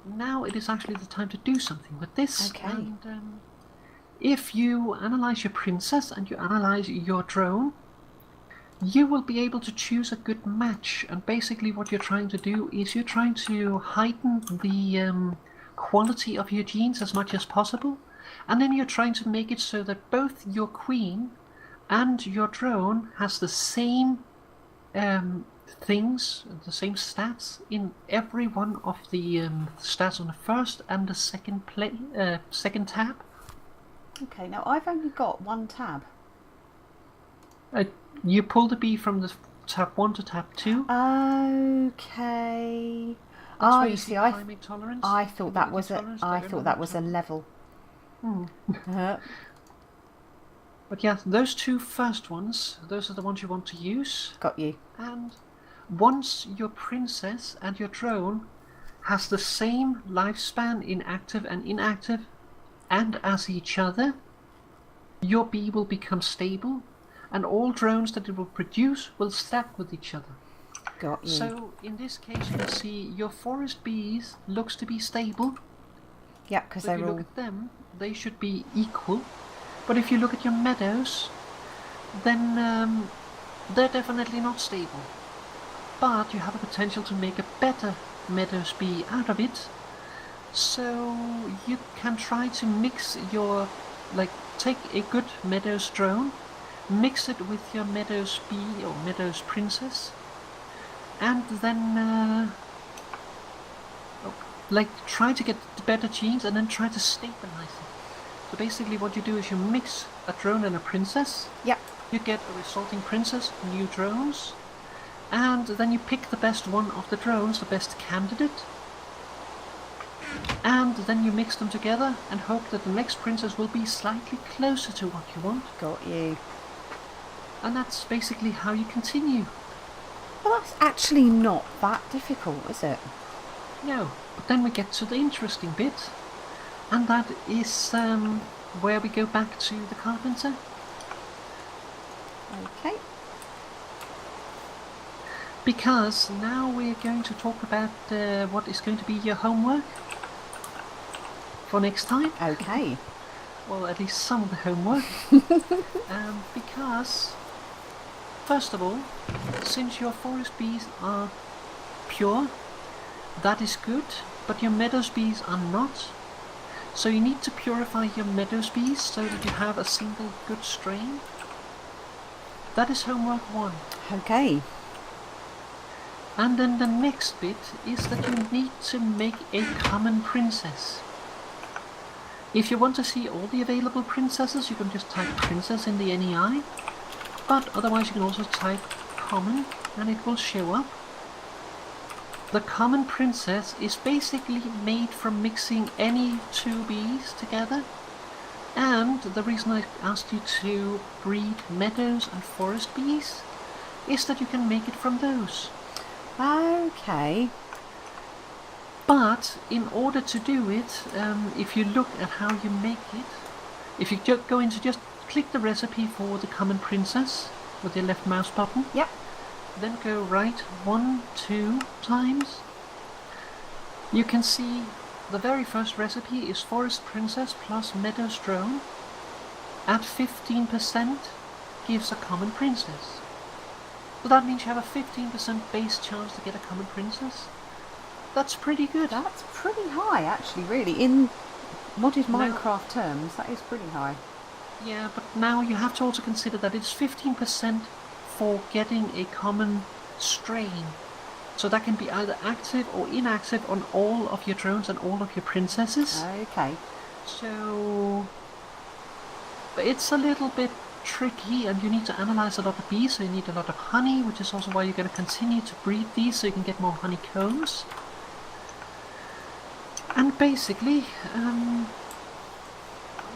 now it is actually the time to do something with this. Okay. And if you analyze your princess and you analyze your drone, you will be able to choose a good match. And basically what you're trying to do is you're trying to heighten the quality of your genes as much as possible. And then you're trying to make it so that both your queen and your drone has the same things, the same stats in every one of the stats on the first and the second tab. Okay, now I've only got one tab. You pull the bee from the tab 1 to tab 2. Okay. That's where you see climate tolerance. I thought that was a level. But yeah, those two first ones, those are the ones you want to use. Got you. And once your princess and your drone has the same lifespan in active and inactive and as each other, your bee will become stable and all drones that it will produce will stack with each other. Got you. So in this case you can see your forest bees looks to be stable. Yeah, because they're all... If you look at them, they should be equal. But if you look at your meadows, then they're definitely not stable. But you have a potential to make a better meadows bee out of it. So you can try to mix your, take a good meadows drone, mix it with your meadows bee or meadows princess, and then try to get the better genes and then try to stabilize it. So basically what you do is you mix a drone and a princess. Yep. You get a resulting princess, new drones, and then you pick the best one of the drones, the best candidate, and then you mix them together and hope that the next princess will be slightly closer to what you want. Got you. And that's basically how you continue. Well, that's actually not that difficult, is it? No, but then we get to the interesting bit, and that is where we go back to the carpenter. Okay. Because now we're going to talk about what is going to be your homework for next time. Okay. Well, at least some of the homework. Because, first of all, since your forest bees are pure, that is good, but your meadows bees are not. So you need to purify your meadows bees so that you have a single good strain. That is homework 1. Okay. And then the next bit is that you need to make a common princess. If you want to see all the available princesses, you can just type princess in the NEI. But otherwise you can also type common and it will show up. The common princess is basically made from mixing any two bees together. And the reason I asked you to breed meadows and forest bees is that you can make it from those. Okay. But in order to do it, if you look at how you make it, if you go into just click the recipe for the common princess with your left mouse button. Yep. Then go right 1, 2 times. You can see the very first recipe is forest princess plus meadows drone. At 15% gives a common princess. So that means you have a 15% base chance to get a common princess. That's pretty good. That's pretty high, actually, really. In modded Minecraft terms, that is pretty high. Yeah, but now you have to also consider that it's 15% for getting a common strain. So that can be either active or inactive on all of your drones and all of your princesses. Okay. So it's a little bit tricky and you need to analyze a lot of bees, so you need a lot of honey, which is also why you're going to continue to breed these so you can get more honeycombs. And basically,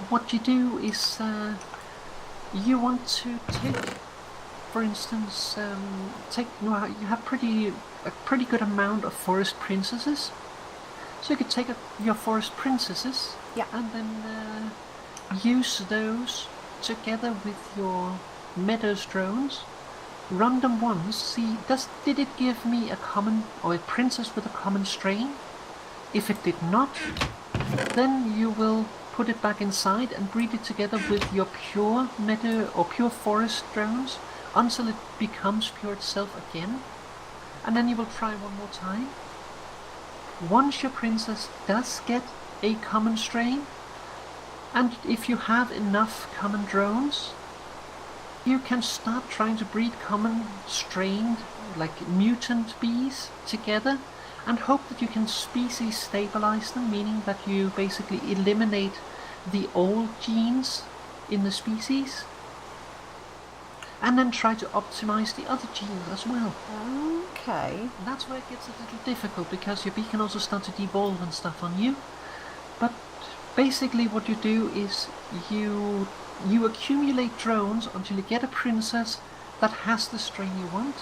what you do is you want to take, for instance, you have a pretty good amount of forest princesses. So you could take your forest princesses, yeah, and then use those together with your meadows drones. Run them once. See, did it give me a common or a princess with a common strain? If it did not, then you will put it back inside and breed it together with your pure meadow or pure forest drones until it becomes pure itself again. And then you will try one more time. Once your princess does get a common strain, and if you have enough common drones, you can start trying to breed common strained, like mutant bees together, and hope that you can species stabilize them, meaning that you basically eliminate the old genes in the species, and then try to optimize the other genes as well. Okay. And that's where it gets a little difficult, because your bee can also start to devolve and stuff on you. But basically what you do is you accumulate drones until you get a princess that has the strain you want.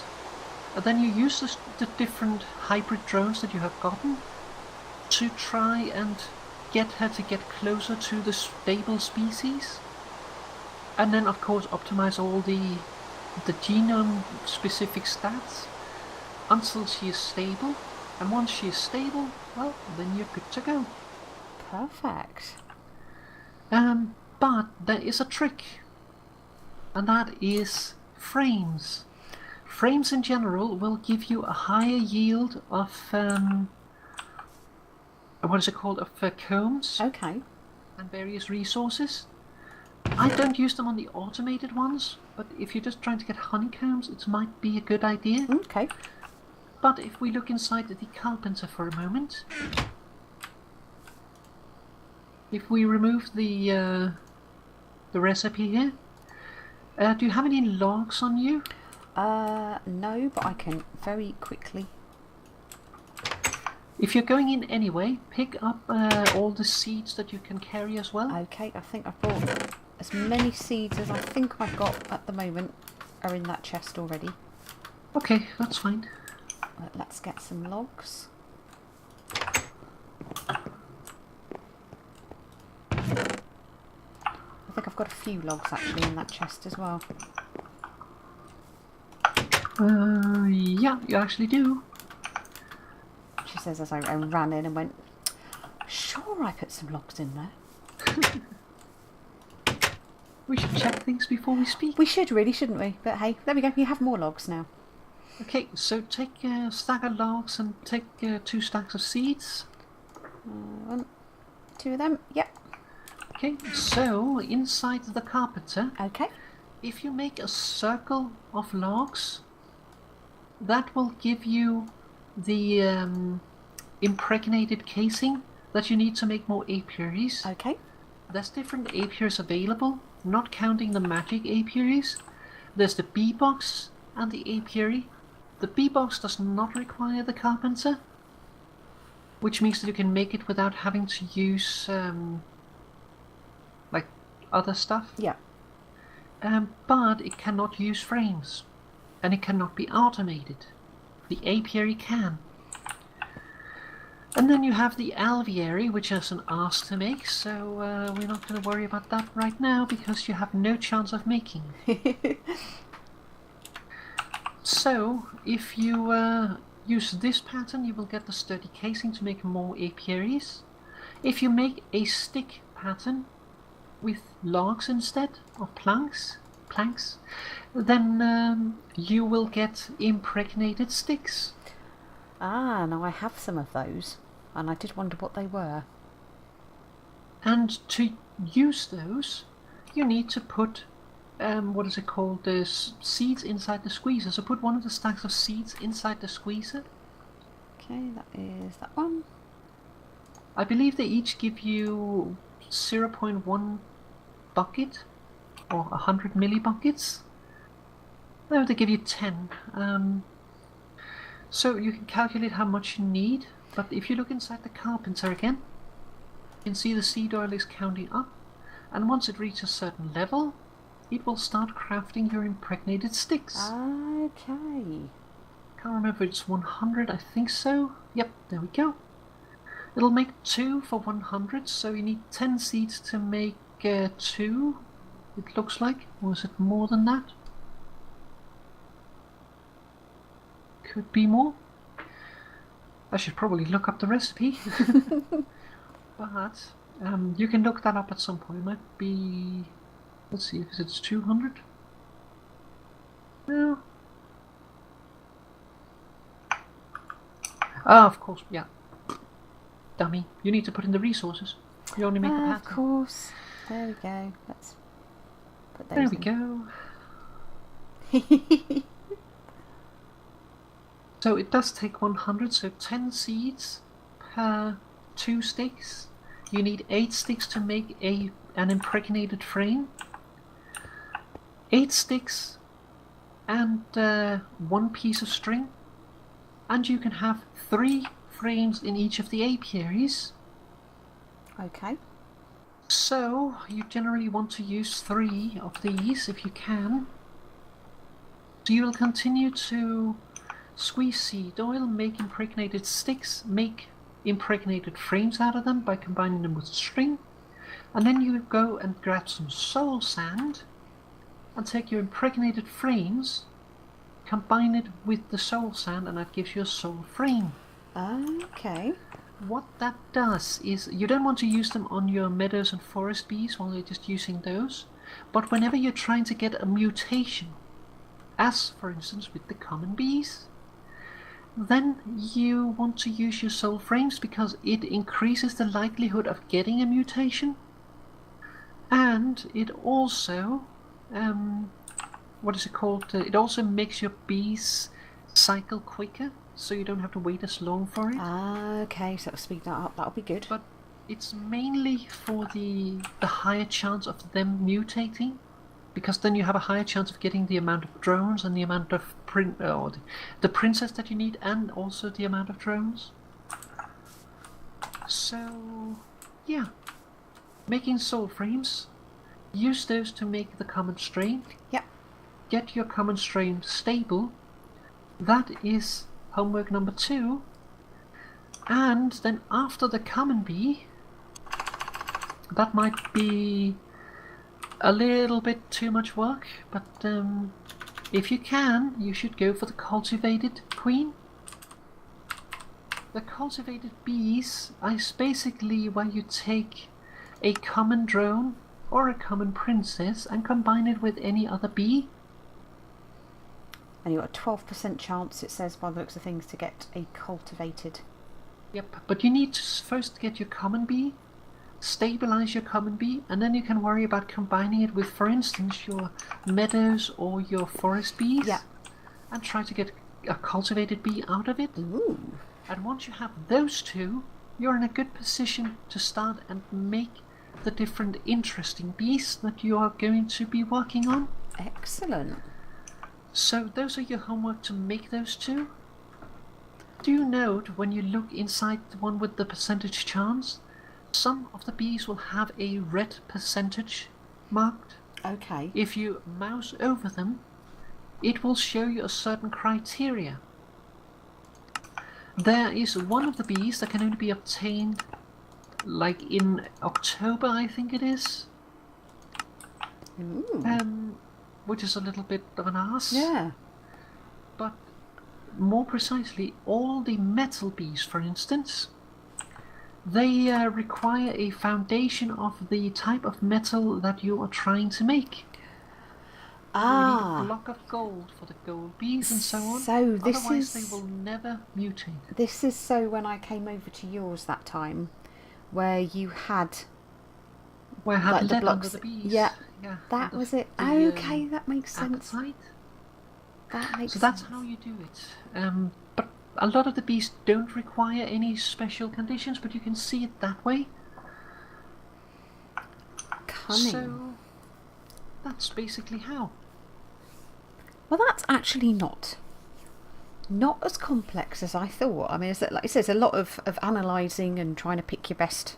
And then you use the different hybrid drones that you have gotten to try and get her to get closer to the stable species. And then of course optimize all the genome specific stats until she is stable. And once she is stable, well, then you're good to go. Perfect. But there is a trick, and that is frames. Frames in general will give you a higher yield of what is it called, of combs. Okay. And various resources. I don't use them on the automated ones, but if you're just trying to get honeycombs, it might be a good idea. Okay. But if we look inside the carpenter for a moment, if we remove the recipe here, do you have any logs on you? No, but I can very quickly. If you're going in anyway, pick up all the seeds that you can carry as well. Okay, I think I've brought as many seeds as I think I've got at the moment are in that chest already. Okay, that's fine. Let's get some logs. I think I've got a few logs actually in that chest as well. Yeah, you actually do. She says as I ran in and went, sure I put some logs in there. We should check things before we speak. We should really, shouldn't we? But hey, there we go, you have more logs now. Okay, so take a stack of logs and take 2 stacks of seeds. 1, 2 of them, yep. Okay, so inside the carpenter, Okay. if you make a circle of logs, that will give you the impregnated casing that you need to make more apiaries. Okay. There's different apiaries available, not counting the magic apiaries. There's the bee box and the apiary. The bee box does not require the carpenter, which means that you can make it without having to use like other stuff. Yeah. But it cannot use frames, and it cannot be automated. The apiary can. And then you have the alveary, which is an ask to make, so we're not going to worry about that right now because you have no chance of making. So, if you use this pattern, you will get the sturdy casing to make more apiaries. If you make a stick pattern with logs instead, or planks, then you will get impregnated sticks. Ah, now I have some of those, and I did wonder what they were. And to use those, you need to put, what is it called, the seeds inside the squeezer. So put one of the stacks of seeds inside the squeezer. Okay, that is that one. I believe they each give you 0.1 bucket, or 100 millibuckets. No, they give you 10. So you can calculate how much you need, but if you look inside the carpenter again, you can see the seed oil is counting up, and once it reaches a certain level, it will start crafting your impregnated sticks. Okay. Can't remember if it's 100, I think so. Yep, there we go. It'll make 2 for 100, so you need 10 seeds to make 2, it looks like. Or is it more than that? Could be more. I should probably look up the recipe. But you can look that up at some point. It might be... Let's see, if it's 200? No. Ah, of course, yeah. Dummy. You need to put in the resources. You only make the pattern. Of course. There we go. Let's put those There we go. So it does take 100, so 10 seeds per 2 sticks. You need 8 sticks to make an impregnated frame. 8 sticks and 1 piece of string. And you can have 3 frames in each of the apiaries. Okay. So you generally want to use 3 of these if you can. So you will continue to squeeze seed oil, make impregnated sticks, make impregnated frames out of them by combining them with string, and then you go and grab some soul sand and take your impregnated frames, combine it with the soul sand, and that gives you a soul frame. Okay. What that does is, you don't want to use them on your meadows and forest bees while you're just using those, but whenever you're trying to get a mutation, as for instance with the common bees, then you want to use your soul frames because it increases the likelihood of getting a mutation, and it also, what is it called? It also makes your bees cycle quicker, so you don't have to wait as long for it. Okay, so it'll speed that up. That'll be good. But it's mainly for the higher chance of them mutating, because then you have a higher chance of getting the amount of drones and the amount of the princess that you need, and also the amount of drones. So yeah, making soul frames, use those to make the common strain. Yep. Get your common strain stable. That is homework number 2. And then after the common bee, that might be a little bit too much work, but if you can, you should go for the cultivated queen. The cultivated bees is basically where you take a common drone or a common princess and combine it with any other bee. And you've got a 12% chance, it says by the looks of things, to get a cultivated. Yep, but you need to first get your common bee, stabilize your common bee, and then you can worry about combining it with, for instance, your meadows or your forest bees. Yeah. And try to get a cultivated bee out of it. Ooh. And once you have those 2, you're in a good position to start and make the different interesting bees that you are going to be working on. Excellent. So those are your homework to make those 2. Do you note when you look inside the one with the percentage chance, some of the bees will have a red percentage marked? Okay. If you mouse over them, it will show you a certain criteria. There is one of the bees that can only be obtained like in October, I think it is. Ooh. Which is a little bit of an arse. Yeah. But more precisely, all the metal bees, for instance, they require a foundation of the type of metal that you are trying to make. You need a block of gold for the gold bees and so on. So this Otherwise they will never mutate. This is so when I came over to yours that time, where you had... Where I had like lead the blocks. under the bees. Yeah. Yeah, That was it. Okay, that makes sense. Appetite. That makes So sense. that's how you do it. But a lot of the bees don't require any special conditions, but you can see it that way. Cunning. So that's basically how. Well, that's actually not as complex as I thought. I mean, like it says, a lot of analysing and trying to pick your best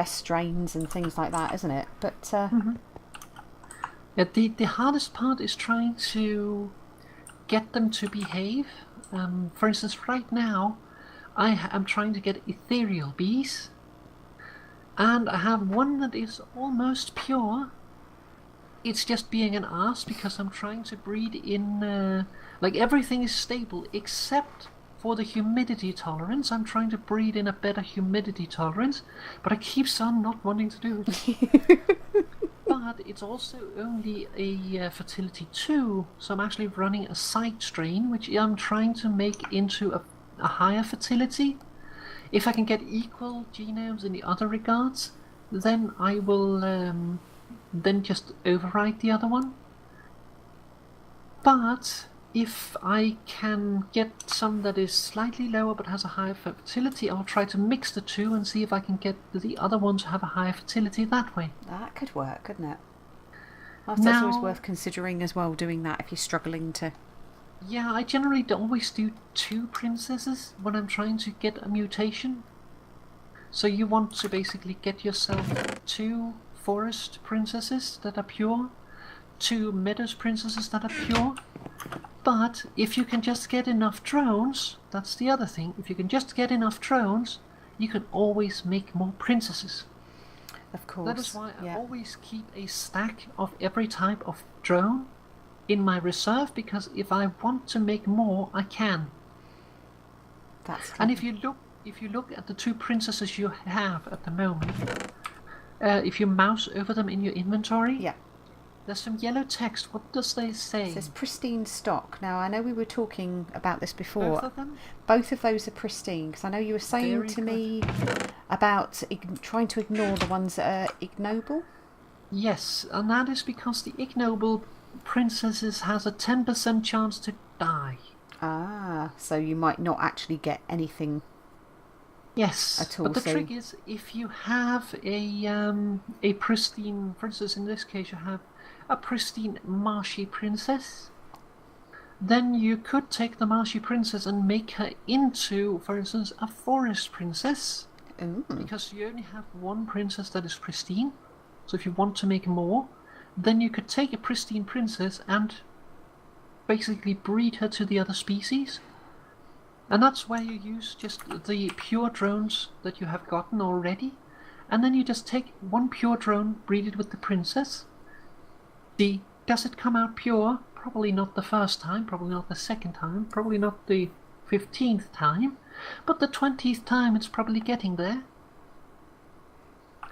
strains and things like that, isn't it? But Yeah, the hardest part is trying to get them to behave. For instance, right now, I am trying to get ethereal bees, and I have one that is almost pure. It's just being an ass because I'm trying to breed in, like everything is stable except for the humidity tolerance. I'm trying to breed in a better humidity tolerance, but I keep on not wanting to do it. But it's also only a fertility 2, so I'm actually running a side strain, which I'm trying to make into a higher fertility. If I can get equal genomes in the other regards, then I will then just override the other one. But if I can get some that is slightly lower but has a higher fertility, I'll try to mix the two and see if I can get the other one to have a higher fertility that way. That could work, couldn't it? That's always worth considering as well, doing that if you're struggling to... Yeah, I generally always do 2 princesses when I'm trying to get a mutation. So you want to basically get yourself 2 forest princesses that are pure, 2 meadows princesses that are pure. But if you can just get enough drones, that's the other thing, if you can just get enough drones, you can always make more princesses. Of course. That is why I always keep a stack of every type of drone in my reserve, because if I want to make more, I can. That's clever. And if you look at the 2 princesses you have at the moment, if you mouse over them in your inventory, there's some yellow text. What does they say? It says pristine stock. Now, I know we were talking about this before. Both of them? Both of those are pristine, because I know you were saying to me about trying to ignore the ones that are ignoble. Yes, and that is because the ignoble princesses has a 10% chance to die. Ah, so you might not actually get anything. Yes, at all. But the trick is, if you have a pristine, for instance, in this case, you have a pristine marshy princess, then you could take the marshy princess and make her into, for instance, a forest princess. Ooh. Because you only have 1 princess that is pristine. So if you want to make more, then you could take a pristine princess and basically breed her to the other species. And that's where you use just the pure drones that you have gotten already. And then you just take 1 pure drone, breed it with the princess. Does it come out pure? Probably not the first time, probably not the second time, probably not the 15th time. But the 20th time it's probably getting there.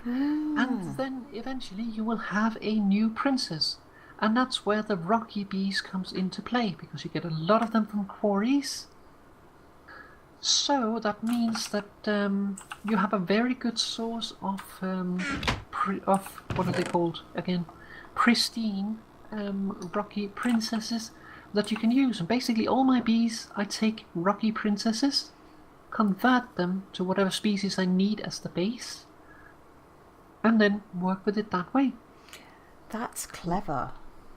And then eventually you will have a new princess. And that's where the rocky bees comes into play, because you get a lot of them from quarries. So that means that you have a very good source of what are they called again? Pristine rocky princesses that you can use. And basically all my bees, I take rocky princesses, convert them to whatever species I need as the base, and then work with it that way. That's clever.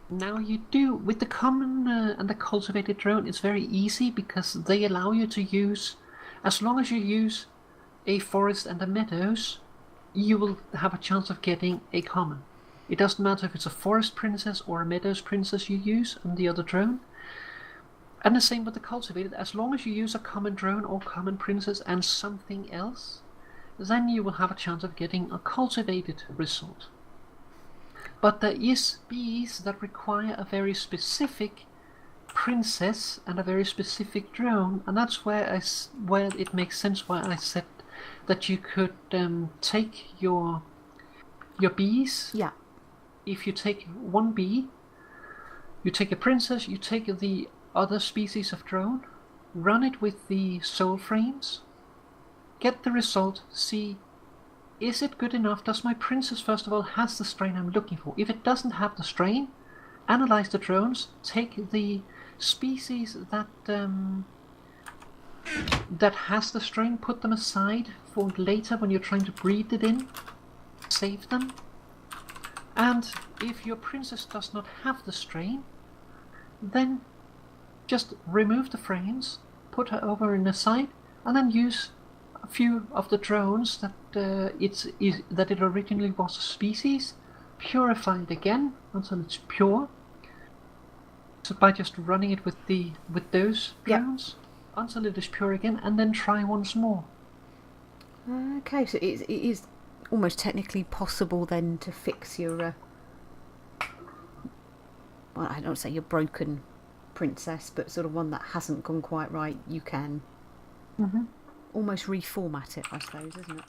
Now you do, with the common and the cultivated drone, it's very easy because they allow you to use, as long as you use a forest and a meadows, you will have a chance of getting a common. It doesn't matter if it's a forest princess or a meadows princess you use on the other drone. And the same with the cultivated, as long as you use a common drone or common princess and something else, then you will have a chance of getting a cultivated result. But there is bees that require a very specific princess and a very specific drone, and that's where it makes sense why I said that you could take your bees. Yeah. If you take 1 bee, you take a princess, you take the other species of drone, run it with the soul frames, get the result, see, is it good enough? Does my princess, first of all, has the strain I'm looking for? If it doesn't have the strain, analyze the drones, take the species that has the strain, put them aside for later when you're trying to breed it in, save them. And if your princess does not have the strain, then just remove the frames, put her over in the side, and then use a few of the drones that it originally was a species, purify it again until it's pure. So by just running it with those drones until it is pure again, and then try once more. Okay, so it is almost technically possible then to fix your well, I don't say your broken princess, but sort of one that hasn't gone quite right. You can. Mm-hmm. Almost reformat it, I suppose, isn't it?